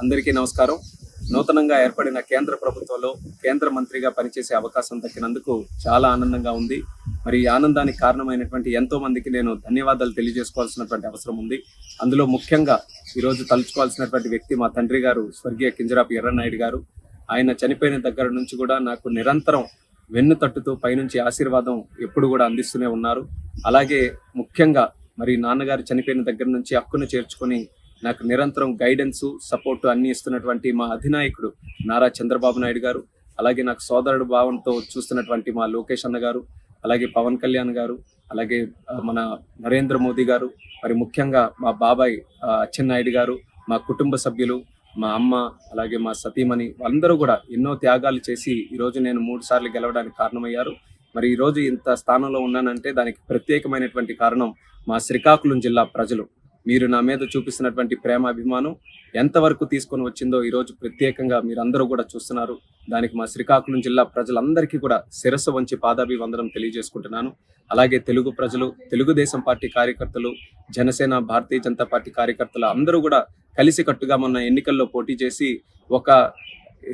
అందరికీ నమస్కారం. నూతనంగా ఏర్పడిన కేంద్ర ప్రభుత్వంలో కేంద్ర మంత్రిగా పనిచేసే అవకాశం దక్కినందుకు చాలా ఆనందంగా ఉంది. మరి ఈ ఆనందానికి కారణమైనటువంటి ఎంతో మందికి నేను ధన్యవాదాలు తెలియజేసుకోవాల్సినటువంటి అవసరం ఉంది. అందులో ముఖ్యంగా ఈరోజు తలుచుకోవాల్సినటువంటి వ్యక్తి మా తండ్రి గారు స్వర్గీయ కింజరాపు ఎర్రన్నాయుడు గారు. ఆయన చనిపోయిన దగ్గర నుంచి కూడా నాకు నిరంతరం వెన్ను తట్టుతూ పైనుంచి ఆశీర్వాదం ఎప్పుడు కూడా అందిస్తూనే ఉన్నారు. అలాగే ముఖ్యంగా మరి నాన్నగారు చనిపోయిన దగ్గర నుంచి హక్కును చేర్చుకొని నాకు నిరంతరం గైడెన్స్ సపోర్ట్ అన్ని ఇస్తున్నటువంటి మా అధినాయకుడు నారా చంద్రబాబు నాయుడు గారు, అలాగే నాకు సోదరుడు భావంతో చూస్తున్నటువంటి మా లోకేష్ అన్న గారు, అలాగే పవన్ కళ్యాణ్ గారు, అలాగే మన నరేంద్ర మోదీ గారు, మరి ముఖ్యంగా మా బాబాయ్ అచ్చెన్నాయుడు గారు, మా కుటుంబ సభ్యులు, మా అమ్మ, అలాగే మా సతీమణి అందరూ కూడా ఎన్నో త్యాగాలు చేసి ఈరోజు నేను 3 సార్లు గెలవడానికి కారణమయ్యారు. మరి ఈరోజు ఇంత స్థానంలో ఉన్నానంటే దానికి ప్రత్యేకమైనటువంటి కారణం మా శ్రీకాకుళం జిల్లా ప్రజలు. మీరు నా మీద చూపిస్తున్నటువంటి ప్రేమ అభిమానం ఎంతవరకు తీసుకొని వచ్చిందో ఈరోజు ప్రత్యేకంగా మీరందరూ కూడా చూస్తున్నారు. దానికి మా శ్రీకాకుళం జిల్లా ప్రజలందరికీ కూడా శిరస్సు వంచి పాదాభివందనం తెలియజేసుకుంటున్నాను. అలాగే తెలుగు ప్రజలు, తెలుగుదేశం పార్టీ కార్యకర్తలు, జనసేన, భారతీయ జనతా పార్టీ కార్యకర్తలు అందరూ కూడా కలిసికట్టుగా మొన్న ఎన్నికల్లో పోటీ చేసి ఒక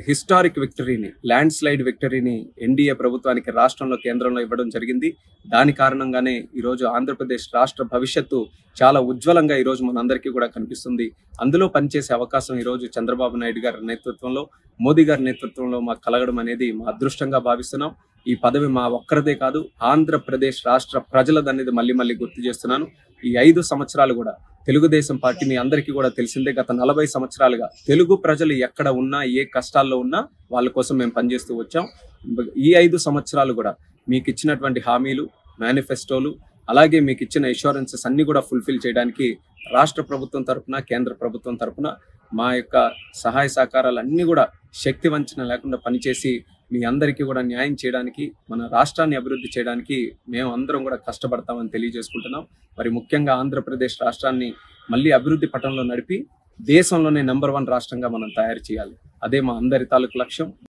హిస్టారిక్ విక్టరీని, ల్యాండ్ స్లైడ్ విక్టరీని ఎన్డీఏ ప్రభుత్వానికి రాష్ట్రంలో, కేంద్రంలో ఇవ్వడం జరిగింది. దాని కారణంగానే ఈరోజు ఆంధ్రప్రదేశ్ రాష్ట్ర భవిష్యత్తు చాలా ఉజ్వలంగా ఈరోజు మనందరికీ కూడా కనిపిస్తుంది. అందులో పనిచేసే అవకాశం ఈరోజు చంద్రబాబు నాయుడు గారి నేతృత్వంలో, మోదీ గారి నేతృత్వంలో మాకు కలగడం అనేది మా అదృష్టంగా భావిస్తున్నాం. ఈ పదవి మా ఒక్కరిదే కాదు, ఆంధ్రప్రదేశ్ రాష్ట్ర ప్రజలదనేది మళ్ళీ గుర్తు చేస్తున్నాను. ఈ 5 సంవత్సరాలు కూడా తెలుగుదేశం పార్టీ మీ అందరికీ కూడా తెలిసిందే, గత 40 సంవత్సరాలుగా తెలుగు ప్రజలు ఎక్కడ ఉన్నా, ఏ కష్టాల్లో ఉన్నా వాళ్ళ కోసం మేము పనిచేస్తూ వచ్చాం. ఈ 5 సంవత్సరాలు కూడా మీకు ఇచ్చినటువంటి హామీలు, మేనిఫెస్టోలు, అలాగే మీకు ఇచ్చిన ఇన్సూరెన్సెస్ అన్ని కూడా ఫుల్ఫిల్ చేయడానికి రాష్ట్ర ప్రభుత్వం తరఫున, కేంద్ర ప్రభుత్వం తరఫున మా యొక్క సహాయ సహకారాలు అన్నీ కూడా శక్తి వంచన లేకుండా పనిచేసి మీ అందరికీ కూడా న్యాయం చేయడానికి, మన రాష్ట్రాన్ని అభివృద్ధి చేయడానికి మేము అందరం కూడా కష్టపడతామని తెలియజేసుకుంటున్నాం. మరి ముఖ్యంగా ఆంధ్రప్రదేశ్ రాష్ట్రాన్ని మళ్ళీ అభివృద్ధి పటంలో నడిపి దేశంలోనే నెంబర్ 1 రాష్ట్రంగా మనం తయారు చేయాలి. అదే మా అందరి తాలూకు లక్ష్యం.